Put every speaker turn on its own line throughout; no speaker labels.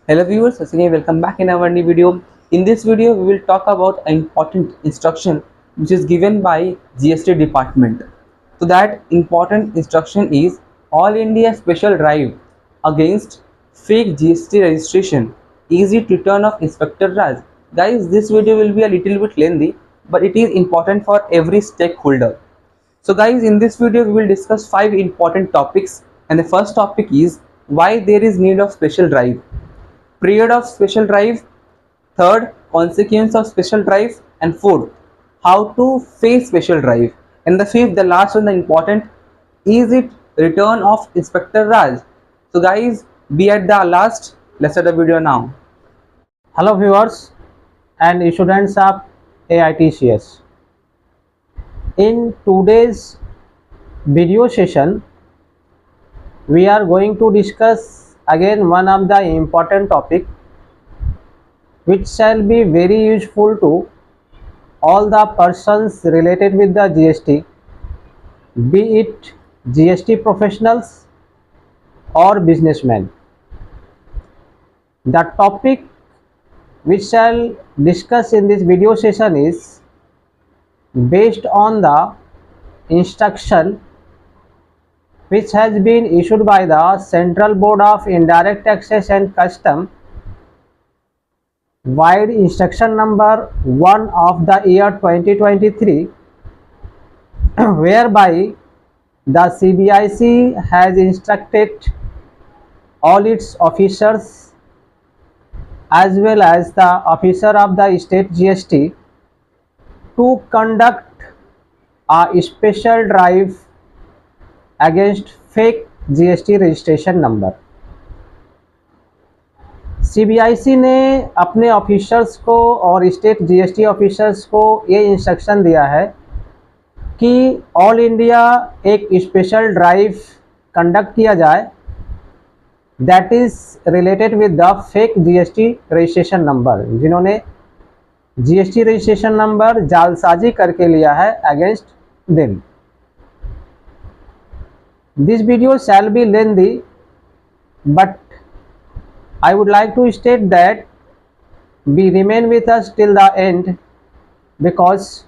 Hello viewers, again welcome back in our new video. In this video, we will talk about an important instruction which is given by GST department. So that important instruction is All India Special Drive against fake GST registration. Easy return of Inspector Raj. Guys, this video will be a little bit lengthy, but it is important for every stakeholder. So guys, in this video we will discuss 5 important topics, and the first topic is why there is need of special drive, period of special drive, third, consequence of special drive, and fourth, how to face special drive, and the fifth, the last one, the important, is it return of Inspector Raj. So guys, be at the last. Let's start the video now.
Hello viewers and students of AITCS. In today's video session, we are going to discuss again one of the important topic which shall be very useful to all the persons related with the GST, be it GST professionals or businessmen. The topic which shall discuss in this video session is based on the instruction which has been issued by the Central Board of Indirect Taxes and Custom wide instruction number 1 of the year 2023, whereby the CBIC has instructed all its officers as well as the officer of the state GST to conduct a special drive against fake GST registration number. CBIC ने अपने officers को और state GST officers को ये instruction दिया है कि all India एक स्पेशल ड्राइव कंडक्ट किया जाए that is related with the fake GST registration number, जिन्होंने GST रजिस्ट्रेशन नंबर जालसाजी करके लिया है against them. This video shall be lengthy, but I would like to state that we remain with us till the end because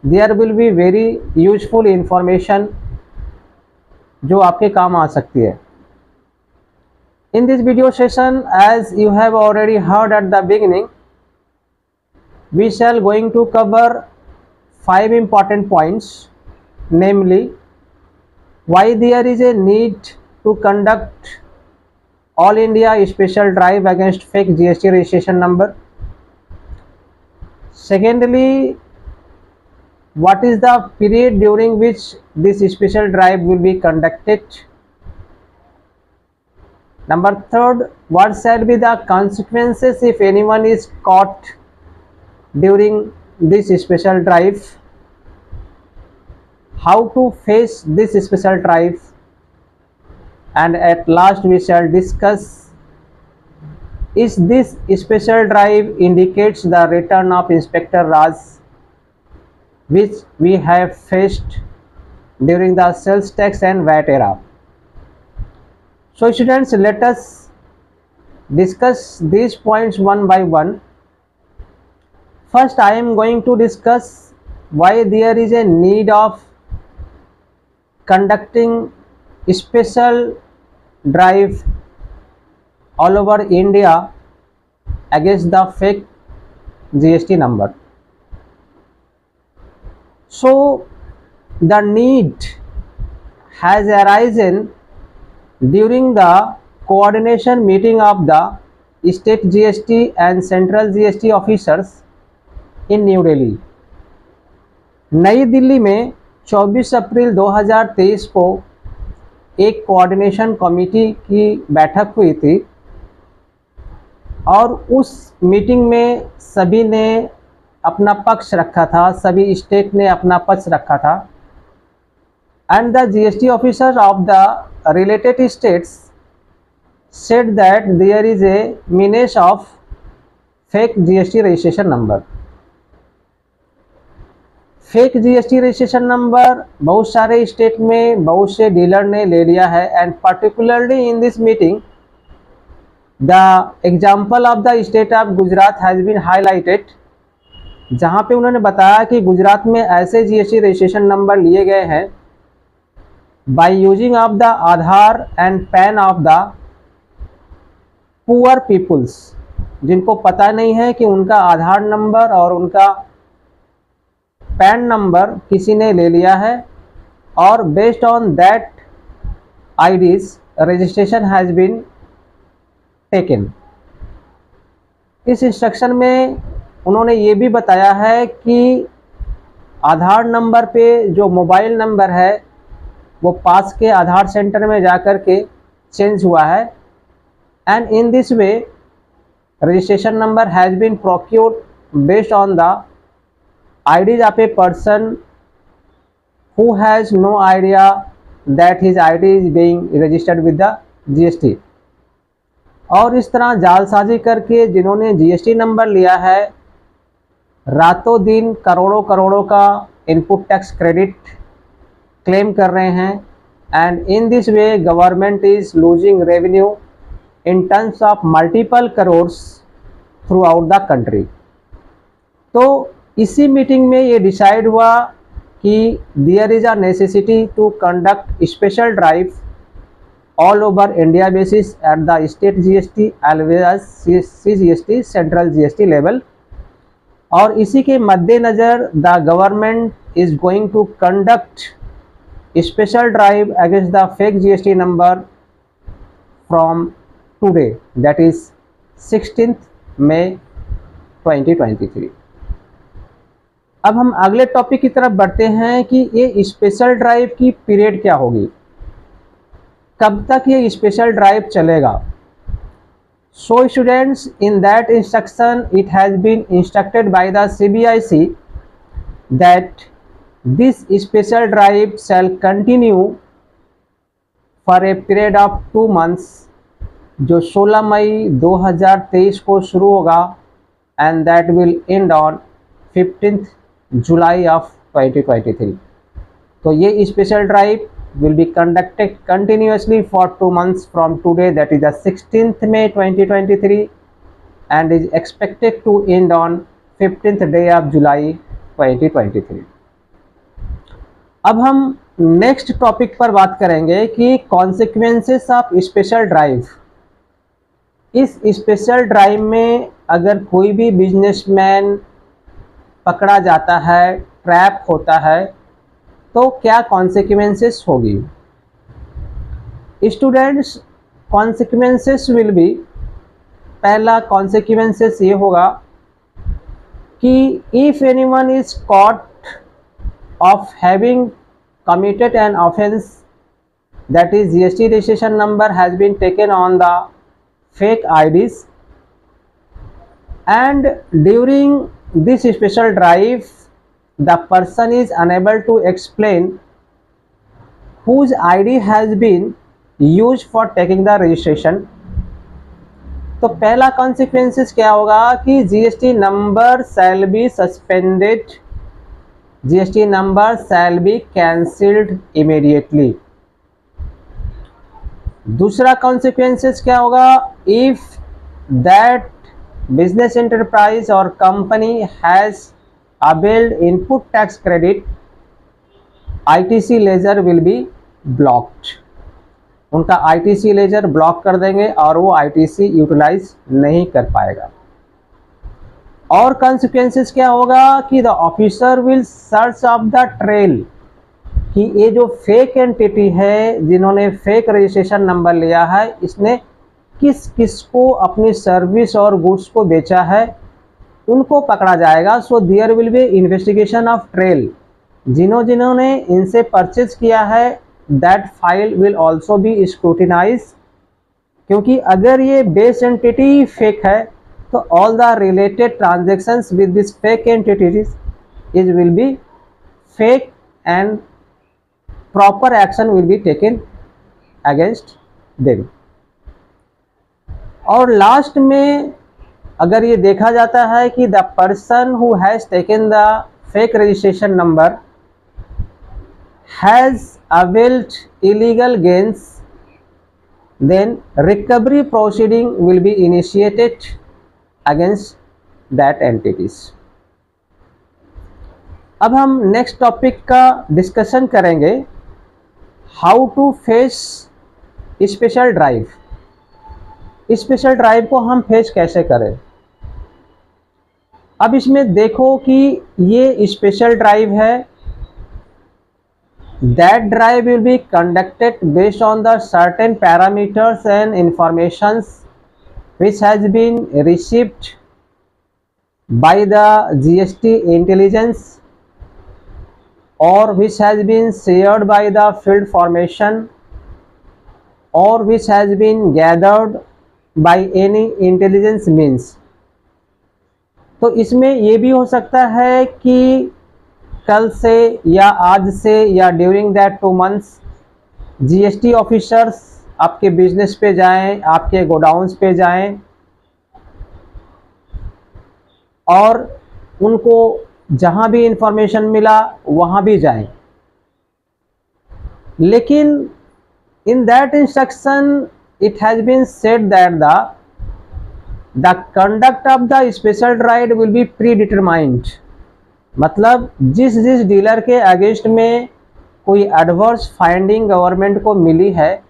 there will be very useful information जो आपके काम आ सकती है। In this video session, as you have already heard at the beginning, we shall going to cover 5 important points, namely why there is a need to conduct all India special drive against fake GST registration number. Secondly, what is the period during which this special drive will be conducted. Number third, what shall be the consequences if anyone is caught during this special drive. How to face this special drive, and at last we shall discuss is this special drive indicates the return of Inspector Raj which we have faced during the sales tax and VAT era. So students, let us discuss these points one by one. First, I am going to discuss why there is a need of conducting special drive all over India against the fake GST number. So the need has arisen during the coordination meeting of the state GST and central GST officers in New Delhi. नई दिल्ली में 24 अप्रैल 2023 को एक coordination committee की बैठक हुई थी और उस मीटिंग में सभी ने अपना पक्ष रखा था, सभी स्टेट ने अपना पक्ष रखा था, and the GST officer of the related states said that there is a menace of fake GST registration number. Fake GST registration number बहुत सारे स्टेट में बहुत से डीलर ने ले लिया है, and particularly in this meeting the example of the state of Gujarat has been highlighted, जहाँ पे उन्होंने बताया कि गुजरात में ऐसे जीएसटी रजिस्ट्रेशन नंबर लिए गए हैं by using of the Aadhaar and PAN of the poor peoples, जिनको पता नहीं है कि उनका आधार नंबर और उनका पैन नंबर किसी ने ले लिया है, और based on that IDs registration has been taken. इस इंस्ट्रक्शन में उन्होंने ये भी बताया है कि आधार नंबर पे जो मोबाइल नंबर है वो पास के आधार सेंटर में जाकर के चेंज हुआ है, and in this way registration number has been procured based on the IDs of a person who has no idea that his ID is being registered with the GST। और इस तरह जालसाजी करके जिन्होंने GST नंबर लिया है, रातों दिन करोड़ों करोड़ों का इनपुट टैक्स क्रेडिट क्लेम कर रहे हैं, and in this way government is losing revenue in terms of multiple crores throughout the country। तो इसी मीटिंग में ये डिसाइड हुआ कि there is a necessity to conduct special drive all over India basis at the state GST as well as CGST central GST level, और इसी के मद्देनज़र the government is going to conduct special drive against the fake GST number from today, that is 16th May 2023। अब हम अगले topic की तरफ बढ़ते हैं कि ये स्पेशल ड्राइव की पीरियड क्या होगी, कब तक ये स्पेशल ड्राइव चलेगा। So students, in that instruction it has been instructed by the CBIC that this special drive shall continue for a period of 2 months, जो 16 मई 2023 को शुरू होगा, and that will end on 15th July of 2023। तो ये special drive will be conducted continuously for 2 months from today, that is the 16th May 2023, and is expected to end on 15th day of July 2023। अब हम next topic पर बात करेंगे कि consequences of special drive. इस special drive में अगर कोई भी बिजनेसमैन पकड़ा जाता है, ट्रैप होता है, तो क्या कॉन्सिक्वेंसेस होगी। स्टूडेंट्स, कॉन्सिक्वेंसेस विल बी, पहला कॉन्सिक्वेंसेस ये होगा कि if anyone is caught of having committed an offense, that is GST registration number has been taken on the fake IDs, and during this special drive the person is unable to explain whose ID has been used for taking the registration। तो पहला consequences क्या होगा कि GST number shall be suspended, GST number shall be cancelled immediately। दूसरा consequences क्या होगा, if that business enterprise or company has availed input tax credit, ITC ledger will be blocked। उनका ITC ledger block कर देंगे और वो ITC utilise नहीं कर पाएगा। और कॉन्सिक्वेंसेस क्या होगा कि the officer will search of the trail, कि ये जो फेक एंटिटी है जिन्होंने फेक रजिस्ट्रेशन नंबर लिया है, इसने किस किस को अपनी सर्विस और गुड्स को बेचा है, उनको पकड़ा जाएगा। So there will be investigation of trail, जिन्होंने इनसे परचेज किया है, that file will also be scrutinize, क्योंकि अगर ये बेस एंटिटी फेक है तो all the related transactions with this fake entities is will be fake and proper action will be taken against them। और लास्ट में अगर ये देखा जाता है कि the person who has taken the fake registration number has availed illegal gains, then recovery proceeding will be initiated against that entities. अब हम नेक्स्ट टॉपिक का डिस्कशन करेंगे, how to face special drive. Special drive को हम face कैसे करें। अब इसमें देखो कि ये स्पेशल ड्राइव है, that drive will be conducted based on the certain parameters and informations which has been received by the GST intelligence or which has been shared by the field formation or which has been gathered by any intelligence means। तो इसमें ये भी हो सकता है कि कल से या आज से या during that 2 months GST officers आपके बिजनेस पे जाएं, आपके गोडाउन्स पे जाएं और उनको जहां भी इंफॉर्मेशन मिला वहां भी जाएं। लेकिन in that instruction it has been said that the conduct of the special drive will be pre determined. मतलब जिस डीलर के अगेंस्ट में कोई एडवर्स फाइंडिंग गवर्नमेंट को मिली है,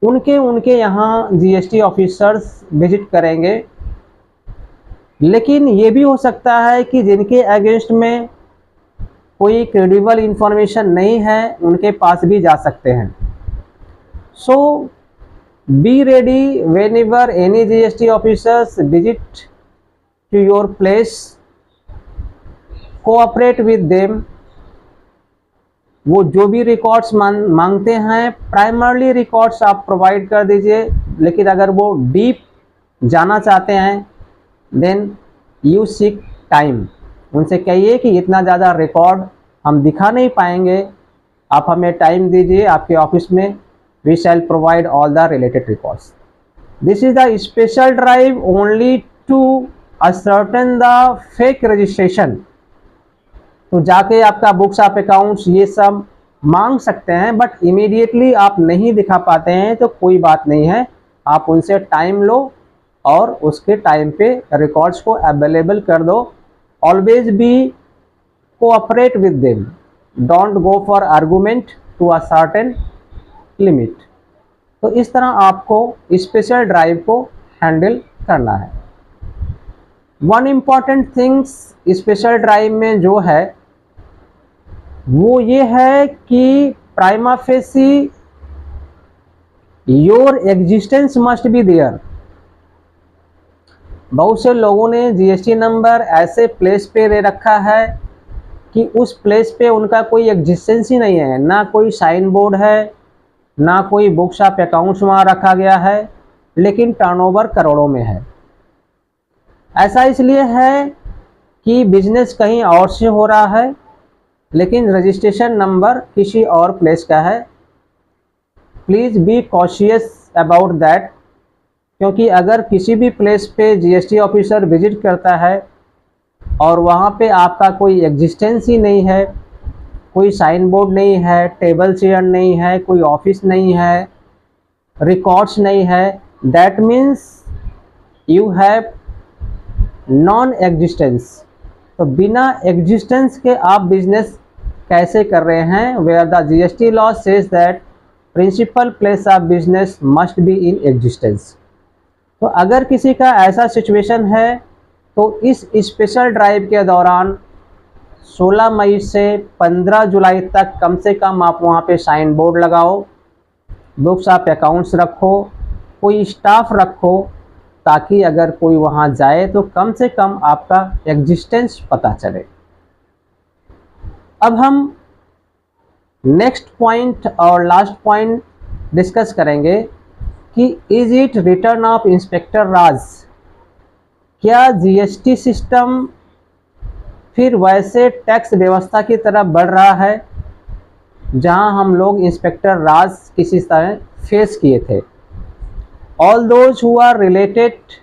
उनके यहाँ जीएसटी ऑफिसर्स विजिट करेंगे। लेकिन ये भी हो सकता है कि जिनके अगेंस्ट में कोई क्रेडिबल इंफॉर्मेशन नहीं है, उनके पास भी जा सकते हैं। So be ready whenever any GST officers visit to your place, cooperate with them. वो जो भी रिकॉर्ड्स मांगते हैं, प्राइमरली रिकॉर्ड्स आप प्रोवाइड कर दीजिए। लेकिन अगर वो डीप जाना चाहते हैं देन यू सीक टाइम। उनसे कहिए कि इतना ज़्यादा रिकॉर्ड हम दिखा नहीं पाएंगे, आप हमें टाइम दीजिए आपके ऑफिस में, we shall provide all the related records. This is the special drive only to ascertain the fake registration. तो जाके आपका बुक्स ऑफ अकाउंट्स ये सब मांग सकते हैं, बट इमीडिएटली आप नहीं दिखा पाते हैं तो कोई बात नहीं है, आप उनसे टाइम लो और उसके टाइम पे रिकॉर्ड्स को अवेलेबल कर दो। Always be cooperate with them, don't go for argument to a certain limit. तो इस तरह आपको स्पेशल ड्राइव को हैंडल करना है। One important things special drive में जो है वो ये है कि prima facie your existence must be there. बहुत से लोगों ने जीएसटी नंबर ऐसे प्लेस पे ले रखा है कि उस प्लेस पे उनका कोई एग्जिस्टेंस ही नहीं है, ना कोई साइन बोर्ड है, ना कोई बुक्स ऑफ अकाउंट्स वहाँ रखा गया है, लेकिन टर्नओवर करोड़ों में है। ऐसा इसलिए है कि बिजनेस कहीं और से हो रहा है, लेकिन रजिस्ट्रेशन नंबर किसी और प्लेस का है। Please be cautious about that, क्योंकि अगर किसी भी प्लेस पे जीएसटी ऑफिसर विजिट करता है और वहाँ पे आपका कोई एग्जिस्टेंस ही नहीं है, कोई साइन बोर्ड नहीं है, टेबल चेयर नहीं है, कोई ऑफिस नहीं है, रिकॉर्ड्स नहीं है, that means you have non existence. तो बिना एग्जिस्टेंस के आप बिजनेस कैसे कर रहे हैं, where the GST law says that principal place of business must be in existence. तो अगर किसी का ऐसा सिचुएशन है तो इस स्पेशल ड्राइव के दौरान 16 मई से 15 जुलाई तक कम से कम आप वहाँ पे साइन बोर्ड लगाओ, बुक्स ऑफ अकाउंट्स रखो, कोई स्टाफ रखो, ताकि अगर कोई वहाँ जाए तो कम से कम आपका एग्जिस्टेंस पता चले। अब हम नेक्स्ट पॉइंट और लास्ट पॉइंट डिस्कस करेंगे कि is it return of inspector raj. क्या जीएसटी सिस्टम फिर वैसे टैक्स व्यवस्था की तरफ बढ़ रहा है जहां हम लोग इंस्पेक्टर राज किसी तरह फेस किए थे। All those who are related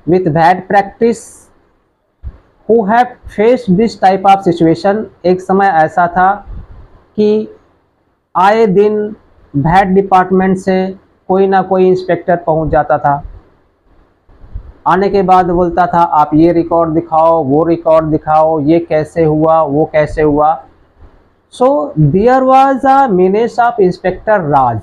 with bad practice who have faced this type of situation, एक समय ऐसा था कि आए दिन वैट डिपार्टमेंट से कोई ना कोई इंस्पेक्टर पहुंच जाता था। आने के बाद बोलता था आप ये रिकॉर्ड दिखाओ, वो रिकॉर्ड दिखाओ, ये कैसे हुआ, वो कैसे हुआ। So there was a menace of inspector raj.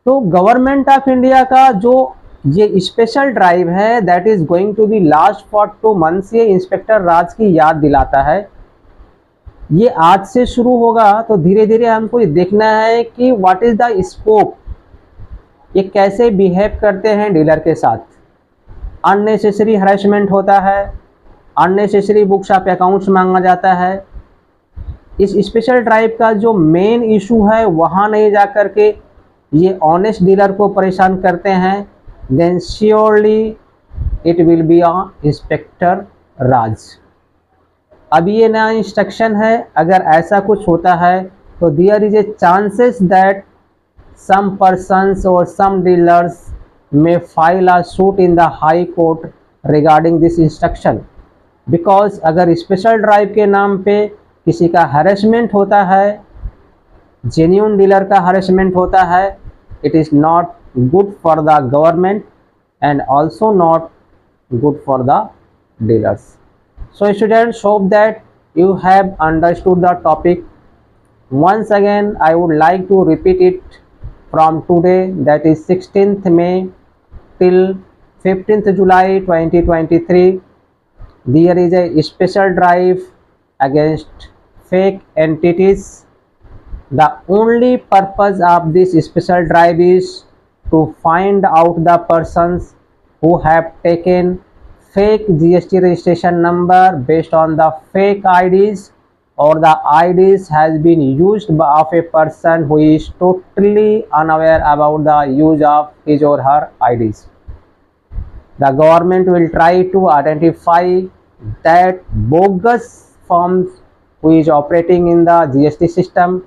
तो गवर्नमेंट ऑफ इंडिया का जो ये स्पेशल ड्राइव है that is going to be last for 2 months, ये इंस्पेक्टर राज की याद दिलाता है। ये आज से शुरू होगा, तो धीरे धीरे हमको ये देखना है कि व्हाट इज द स्कोप, ये कैसे बिहेव करते हैं डीलर के साथ। अननेसेसरी हरेसमेंट होता है, अननेसेसरी बुक्स ऑफ अकाउंट्स मांगा जाता है। इस स्पेशल ड्राइव का जो मेन इशू है वहाँ नहीं जा कर के ये ऑनेस्ट डीलर को परेशान करते हैं, then surely it will be a inspector raj. अब ये नया इंस्ट्रक्शन है, अगर ऐसा कुछ होता है तो there is a chances that some persons or some dealers may file a suit in the high court regarding this instruction, because अगर स्पेशल ड्राइव के नाम पे किसी का हरेसमेंट होता है, जेन्यून डीलर का हरेसमेंट होता है, it is not good for the government and also not good for the dealers. So students, hope that you have understood the topic. Once again I would like to repeat it from today, that is 16th May till 15th July 2023. There is a special drive against fake entities. The only purpose of this special drive is to find out the persons who have taken fake GST registration number based on the fake IDs, or the IDs has been used of a person who is totally unaware about the use of his or her IDs. The government will try to identify that bogus firms who is operating in the GST system,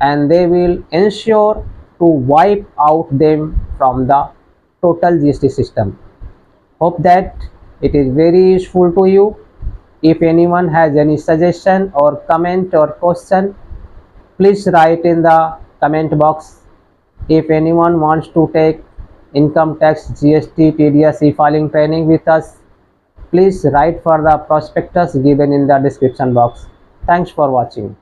and they will ensure to wipe out them from the total GST system. Hope that it is very useful to you. If anyone has any suggestion or comment or question, please write in the comment box. If anyone wants to take income tax, GST, TDS, e-filing training with us, please write for the prospectus given in the description box. Thanks for watching.